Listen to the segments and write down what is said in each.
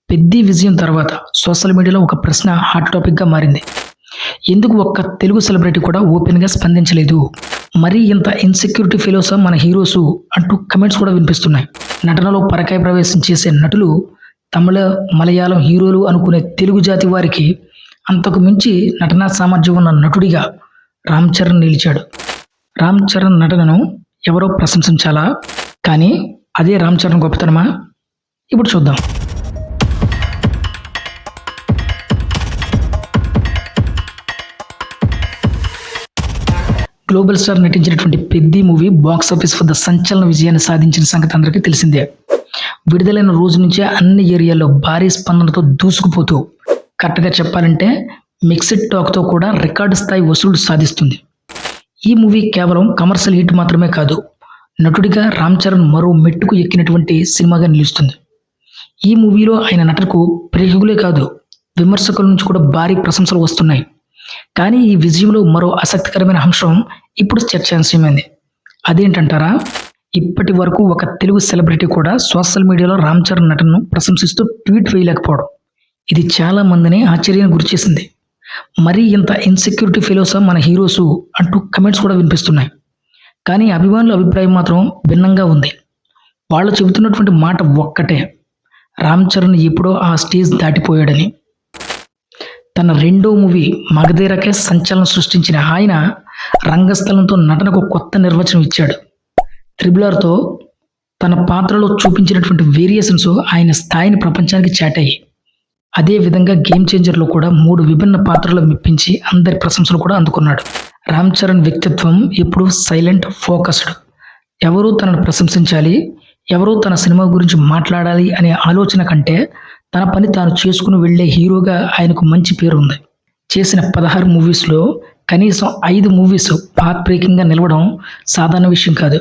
పెద్ది విజయం తర్వాత సోషల్ మీడియాలో ఒక ప్రశ్న హాట్ టాపిక్గా మారింది. ఎందుకు ఒక్క తెలుగు సెలబ్రిటీ కూడా ఓపెన్గా స్పందించలేదు? మరీ ఇంత ఇన్సెక్యూరిటీ ఫెలోసా మన హీరోసు అంటూ కమెంట్స్ కూడా వినిపిస్తున్నాయి. నటనలో పరకాయ ప్రవేశం చేసే నటులు తమిళ, మలయాళం హీరోలు అనుకునే తెలుగు జాతి వారికి అంతకు మించి నటనా సామర్థ్యం ఉన్న నటుడిగా రామ్ చరణ్ నిలిచాడు. రామ్ చరణ్ నటనను ఎవరో ప్రశంసించాలా? కానీ అదే రామ్ చరణ్ గొప్పతనమా? ఇప్పుడు చూద్దాం. గ్లోబల్ స్టార్ నటించినటువంటి పెద్ది మూవీ బాక్స్ ఆఫీస్ వద్ద సంచలన విజయాన్ని సాధించిన సంగతి అందరికీ తెలిసిందే. విడుదలైన రోజు నుంచే అన్ని ఏరియాల్లో భారీ స్పందనతో దూసుకుపోతూ, కరెక్ట్గా చెప్పాలంటే మిక్స్డ్ టాక్తో కూడా రికార్డు స్థాయి వసూళ్లు సాధిస్తుంది. ఈ మూవీ కేవలం కమర్షియల్ హిట్ మాత్రమే కాదు, నటుడిగా రామ్ చరణ్ మరో మెట్టుకు ఎక్కినటువంటి సినిమాగా నిలుస్తుంది. ఈ మూవీలో ఆయన నటనకు ప్రేక్షకులే కాదు, విమర్శకుల నుంచి కూడా భారీ ప్రశంసలు వస్తున్నాయి. కానీ ఈ విజయంలో మరో ఆసక్తికరమైన అంశం ఇప్పుడు చర్చాంశమైంది. అదేంటంటారా? ఇప్పటి వరకు ఒక తెలుగు సెలబ్రిటీ కూడా సోషల్ మీడియాలో రామ్ చరణ్ నటనను ప్రశంసిస్తూ ట్వీట్ వేయలేకపోవడం, ఇది చాలా మందిని ఆశ్చర్యానికి గురిచేసింది. మరీ ఇంత ఇన్సెక్యూరిటీ ఫెలోసా మన హీరోసు అంటూ కమెంట్స్ కూడా వినిపిస్తున్నాయి. కానీ అభిమానుల అభిప్రాయం మాత్రం భిన్నంగా ఉంది. వాళ్ళు చెబుతున్నటువంటి మాట ఒక్కటే, రామ్ చరణ్ ఎప్పుడో ఆ స్టేజ్ దాటిపోయాడని. తన రెండో మూవీ మగధీరకే సంచలనం సృష్టించిన ఆయన రంగస్థలంతో నటనకు కొత్త నిర్వచనం ఇచ్చాడు. త్రిబుల్-ఆర్తో తన పాత్రలో చూపించినటువంటి వేరియేషన్స్ ఆయన స్థాయిని ప్రపంచానికి చాటాయి. అదే విధంగా గేమ్ చేంజర్లో కూడా 3 విభిన్న పాత్రలు మెప్పించి అందరి ప్రశంసలు కూడా అందుకున్నాడు. రామ్ చరణ్ వ్యక్తిత్వం ఎప్పుడూ సైలెంట్, ఫోకస్డ్. ఎవరూ తనను ప్రశంసించాలి, ఎవరూ తన సినిమా గురించి మాట్లాడాలి అనే ఆలోచన కంటే తన పని తాను చేసుకుని వెళ్లే హీరోగా ఆయనకు మంచి పేరు ఉంది. చేసిన 16 మూవీస్లో కనీసం 5 మూవీస్ పాత్ బ్రేకింగ్గా నిలవడం సాధారణ విషయం కాదు.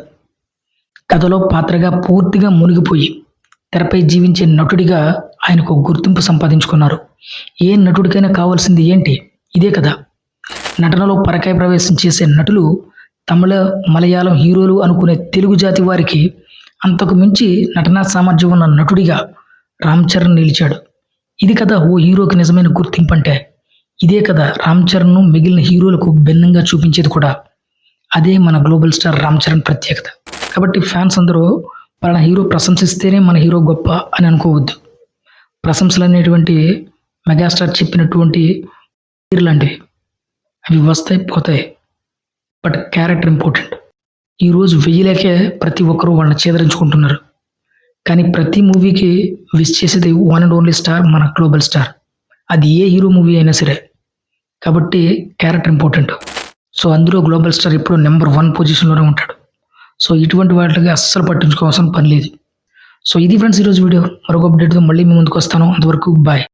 కథలో పాత్రగా పూర్తిగా మునిగిపోయి తెరపై జీవించే నటుడిగా ఆయనకు గుర్తింపు సంపాదించుకున్నారు. ఏ నటుడికైనా కావాల్సింది ఏంటి? ఇదే కదా. నటనలో పరకాయ ప్రవేశం చేసే నటులు తమిళ, మలయాళం హీరోలు అనుకునే తెలుగు జాతి వారికి అంతకు మించి నటనా సామర్థ్యం ఉన్న నటుడిగా రామ్ చరణ్ నిలిచాడు. ఇది కదా ఓ హీరోకి నిజమైన గుర్తింపు అంటే. ఇదే కదా రామ్ చరణ్ను మిగిలిన హీరోలకు భిన్నంగా చూపించేది కూడా. అదే మన గ్లోబల్ స్టార్ రామ్ చరణ్ ప్రత్యేకత. కాబట్టి ఫ్యాన్స్ అందరూ పలానా హీరో ప్రశంసిస్తేనే మన హీరో గొప్ప అని అనుకోవద్దు. ప్రశంసలు అనేటువంటి మెగాస్టార్ చెప్పినటువంటి లాంటివి, అవి వస్తాయి పోతాయి, బట్ క్యారెక్టర్ ఇంపార్టెంట్. ఈరోజు వెయ్యిలేకే ప్రతి ఒక్కరూ వాళ్ళని చేదరించుకుంటున్నారు. కానీ ప్రతి మూవీకి విష్ చేసేది వన్ అండ్ ఓన్లీ స్టార్, మన గ్లోబల్ స్టార్. అది ఏ హీరో మూవీ అయినా సరే. కాబట్టి క్యారెక్టర్ ఇంపార్టెంట్. సో అందులో గ్లోబల్ స్టార్ ఎప్పుడు నెంబర్ 1 పొజిషన్లోనే ఉంటాడు. సో ఇటువంటి వాటికి అస్సలు పట్టించుకోవాల్సిన పని లేదు. సో ఇది ఫ్రెండ్స్ ఈరోజు వీడియో. మరొక అప్డేట్తో మళ్ళీ మీ ముందుకు వస్తాను. అంతవరకు బాయ్.